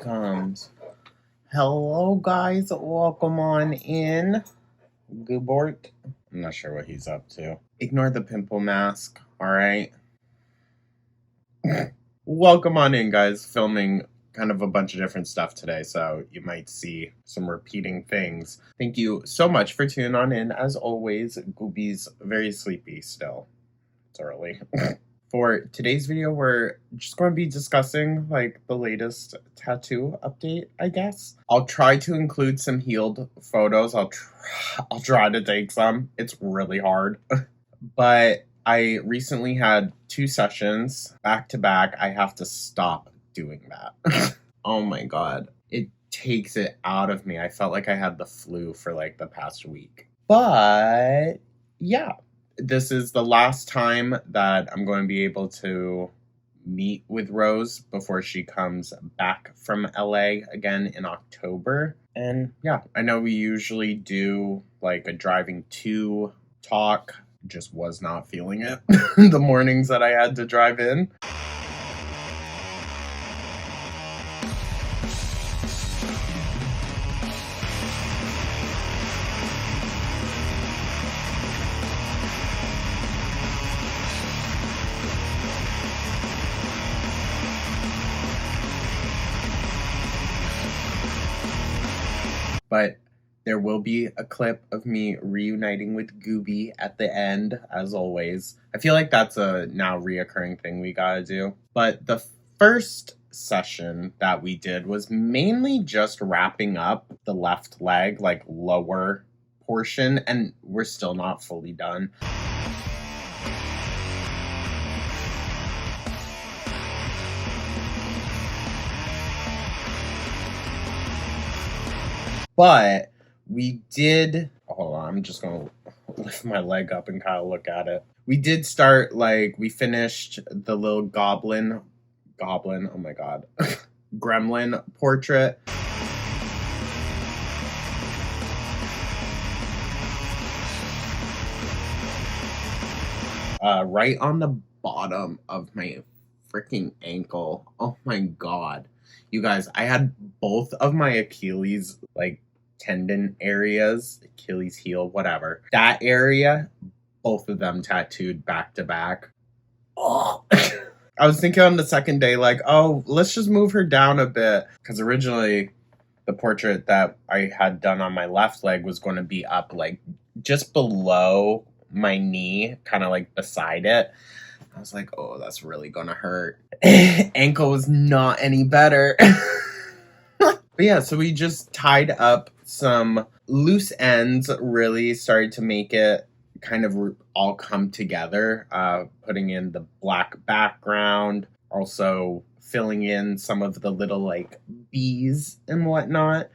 comes. Hello, guys. Welcome on in. Goobort. I'm not sure what he's up to. Ignore the pimple mask, alright? Welcome on in, guys. Filming kind of a bunch of different stuff today, so you might see some repeating things. Thank you so much for tuning on in. As always, Gooby's very sleepy still. It's early. For today's video, we're just going to be discussing like the latest tattoo update, I guess. I'll try to include some healed photos. I'll try to take some. It's really hard. But I recently had 2 sessions back to back. I have to stop doing that. Oh my god. It takes it out of me. I felt like I had the flu for like the past week. But yeah. This is the last time that I'm going to be able to meet with Rose before she comes back from LA again in October. And yeah, I know we usually do like a driving to talk. Just was not feeling it the mornings that I had to drive in. But there will be a clip of me reuniting with Gooby at the end, as always. I feel like that's a now reoccurring thing we gotta do. But the first session that we did was mainly just wrapping up the left leg, like lower portion, and we're still not fully done. But we did, hold on, I'm just going to lift my leg up and kind of look at it. We did start, like, we finished the little goblin, oh my god, gremlin portrait. Right on the bottom of my freaking ankle. Oh my god. You guys, I had both of my Achilles, like, tendon areas, Achilles heel, whatever. That area, both of them tattooed back to back. Oh. I was thinking on the second day, like, oh, let's just move her down a bit. Because originally, the portrait that I had done on my left leg was going to be up, like, just below my knee, kind of like beside it. I was like, oh, that's really gonna hurt. Ankle was not any better. But yeah, so we just tied up some loose ends, really started to make it kind of all come together. Putting in the black background, also filling in some of the little like bees and whatnot.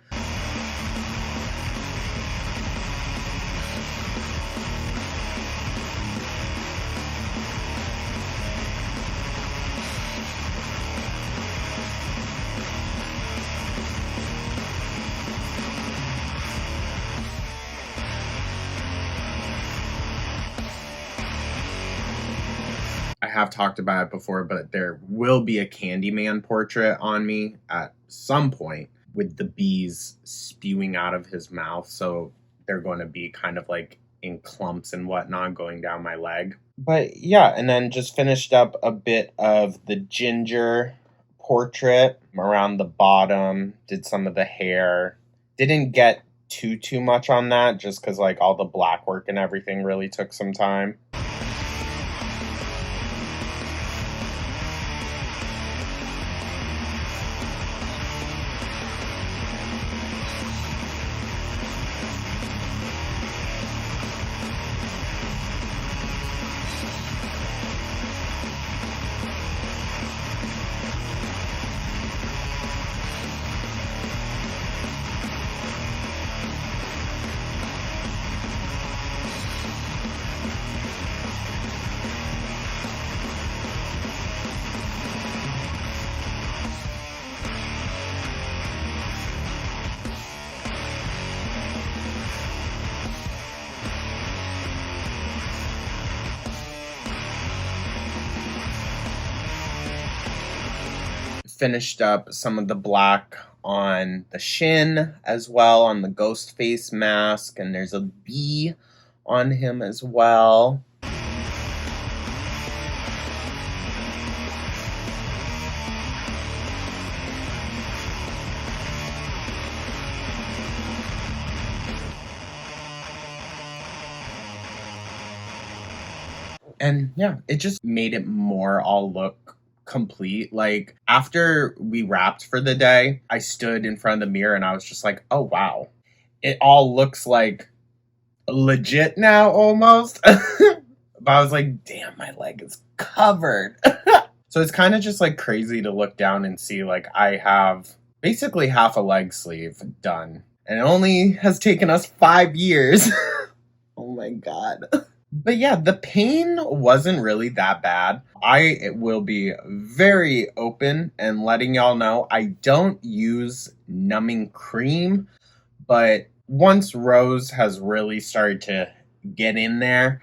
I have talked about it before, but there will be a Candyman portrait on me at some point with the bees spewing out of his mouth. So they're going to be kind of like in clumps and whatnot going down my leg. But yeah, and then just finished up a bit of the ginger portrait around the bottom, did some of the hair. Didn't get too much on that just because like all the black work and everything really took some time. finished up some of the black on the shin as well, on the ghost face mask, and there's a bee on him as well. And yeah, it just made it more all look complete. Like, after we wrapped for the day, I stood in front of the mirror and I was just like, oh wow, it all looks like legit now almost. But I was like, damn, my leg is covered. So it's kind of just like crazy to look down and see like I have basically half a leg sleeve done. And it only has taken us 5 years. Oh my god. But yeah, the pain wasn't really that bad. I will be very open and letting y'all know I don't use numbing cream, but once Rose has really started to get in there,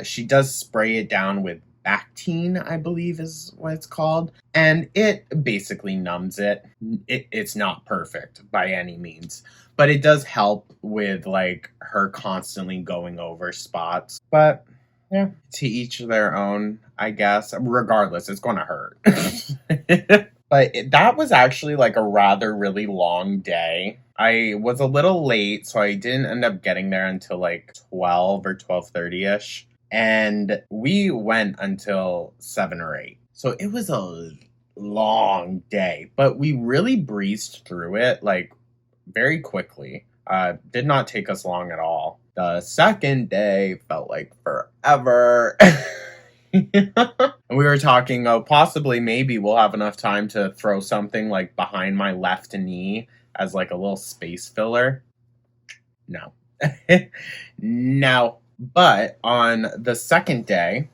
she does spray it down with Bactine, I believe is what it's called, and it basically numbs it. It's not perfect by any means, but it does help with like her constantly going over spots. But yeah, to each their own, I guess. Regardless, it's going to hurt. But that was actually like a rather really long day. I was a little late, so I didn't end up getting there until like 12 or 12:30ish. And we went until 7 or 8. So it was a long day, but we really breezed through it like very quickly. Did not take us long at all. The second day felt like forever. And we were talking, oh, possibly maybe we'll have enough time to throw something like behind my left knee as like a little space filler. No. No. But on the second day,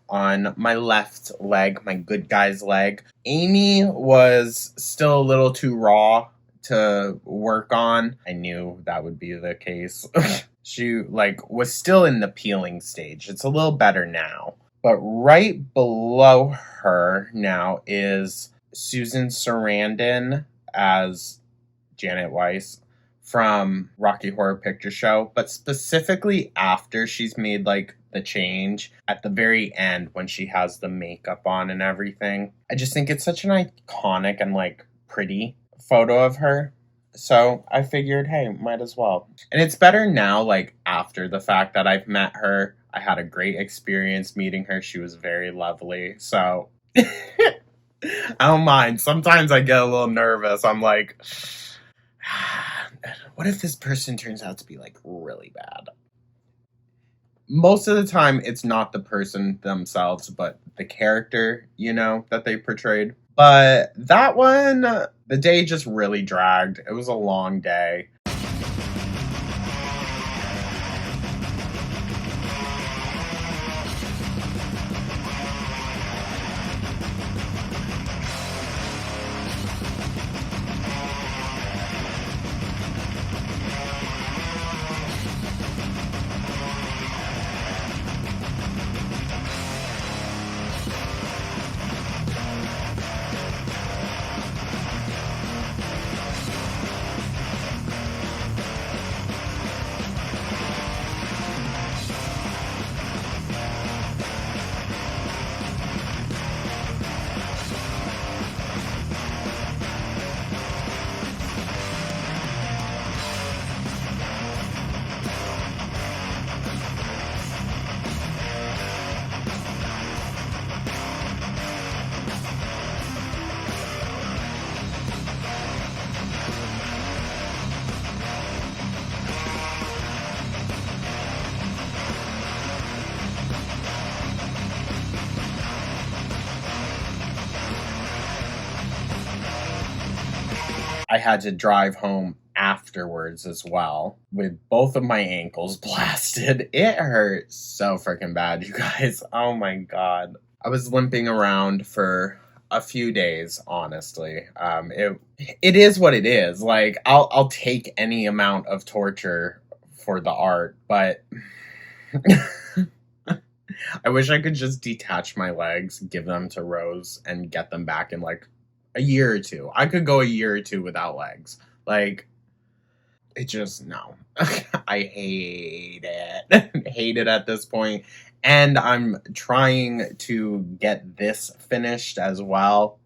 on my left leg, my good guy's leg, Amy was still a little too raw to work on. I knew that would be the case. She like was still in the peeling stage. It's a little better now. But right below her now is Susan Sarandon as Janet Weiss from Rocky Horror Picture Show, but specifically after she's made like the change at the very end when she has the makeup on and everything. I just think it's such an iconic and like pretty photo of her. So I figured, hey, might as well. And it's better now, like after the fact that I've met her. I had a great experience meeting her. She was very lovely. So I don't mind. Sometimes I get a little nervous. I'm like, what if this person turns out to be like really bad? Most of the time, it's not the person themselves, but the character, you know, that they portrayed. But that one, the day just really dragged. It was a long day. I had to drive home afterwards as well with both of my ankles blasted. It hurt so freaking bad, you guys. Oh my god. I was limping around for a few days, honestly. It is what it is. Like I'll take any amount of torture for the art, but I wish I could just detach my legs, give them to Rose, and get them back in like A year or two. I could go a year or two without legs. Like, it just, no. I hate it. Hate it at this point. And I'm trying to get this finished as well.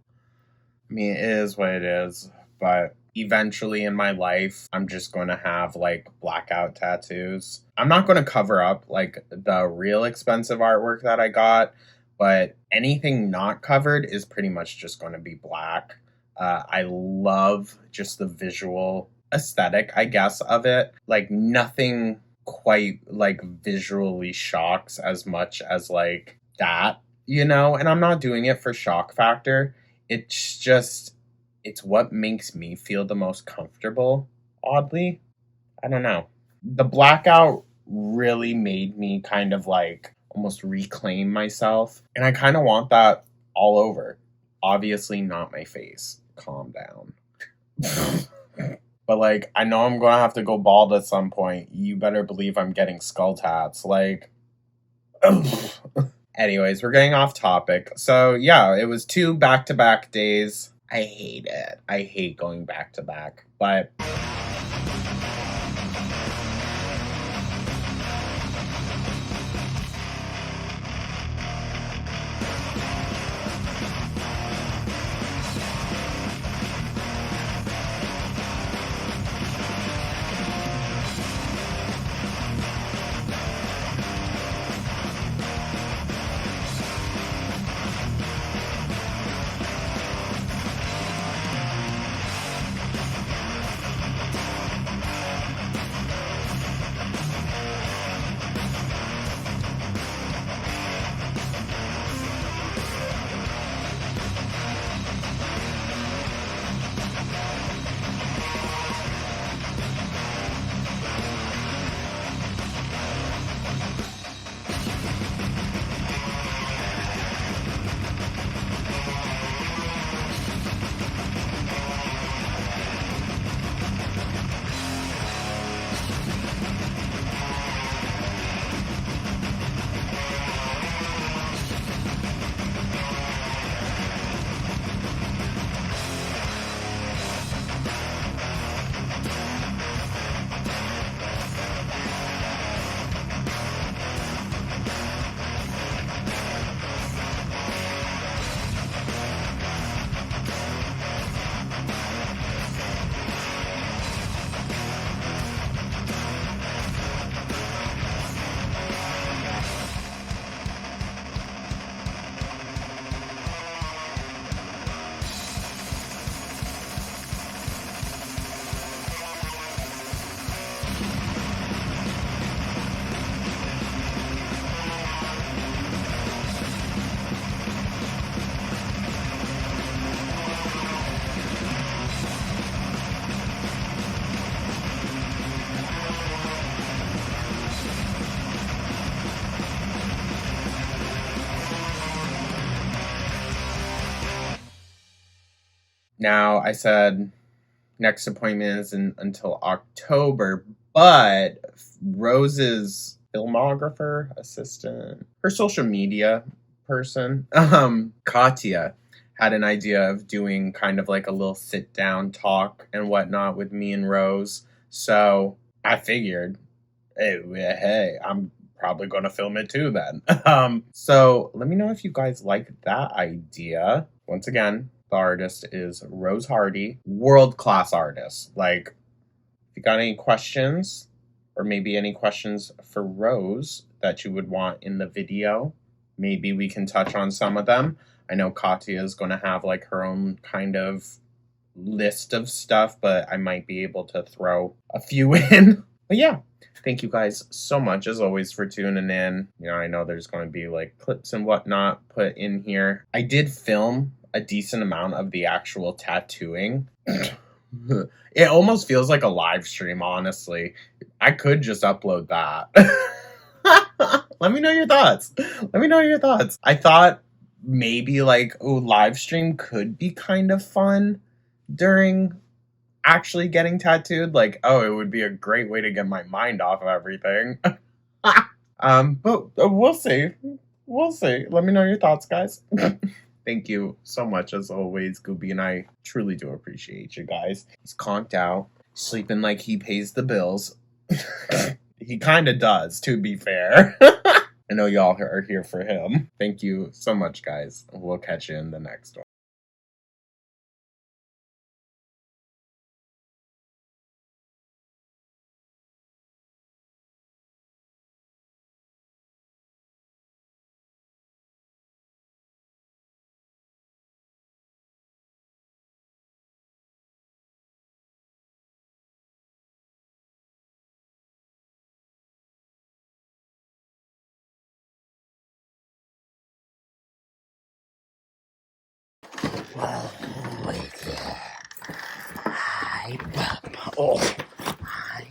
I mean, it is what it is. But eventually in my life, I'm just going to have like blackout tattoos. I'm not going to cover up like the real expensive artwork that I got, but anything not covered is pretty much just going to be black. I love just the visual aesthetic, I guess, of it. Like, nothing quite like visually shocks as much as like that, you know? And I'm not doing it for shock factor. It's just, it's what makes me feel the most comfortable, oddly. I don't know. The blackout really made me kind of like almost reclaim myself. And I kind of want that all over. Obviously, not my face. Calm down. But like, I know I'm going to have to go bald at some point. You better believe I'm getting skull tats. Like, anyways, we're getting off topic. So yeah, it was 2 back-to-back days. I hate it. I hate going back to back. But now I said next appointment isn't until October, but Rose's filmographer, assistant, her social media person, Katya, had an idea of doing kind of like a little sit down talk and whatnot with me and Rose. So I figured, hey, I'm probably going to film it too then. So let me know if you guys like that idea. Once again, the artist is Rose Hardy, world-class artist. Like, if you got any questions, or maybe any questions for Rose that you would want in the video, maybe we can touch on some of them. I know Katya is going to have like her own kind of list of stuff, but I might be able to throw a few in. But yeah, thank you guys so much as always for tuning in. You know, I know there's going to be like clips and whatnot put in here. I did film a decent amount of the actual tattooing. It almost feels like a live stream, honestly. I could just upload that. Let me know your thoughts. Let me know your thoughts. I thought maybe like, oh, live stream could be kind of fun during actually getting tattooed. Like, oh, it would be a great way to get my mind off of everything. But we'll see. We'll see. Let me know your thoughts, guys. Thank you so much, as always, Gooby, and I truly do appreciate you guys. He's conked out, sleeping like he pays the bills. He kind of does, to be fair. I know y'all are here for him. Thank you so much, guys. We'll catch you in the next one. Hi, Papa. Oh, hi.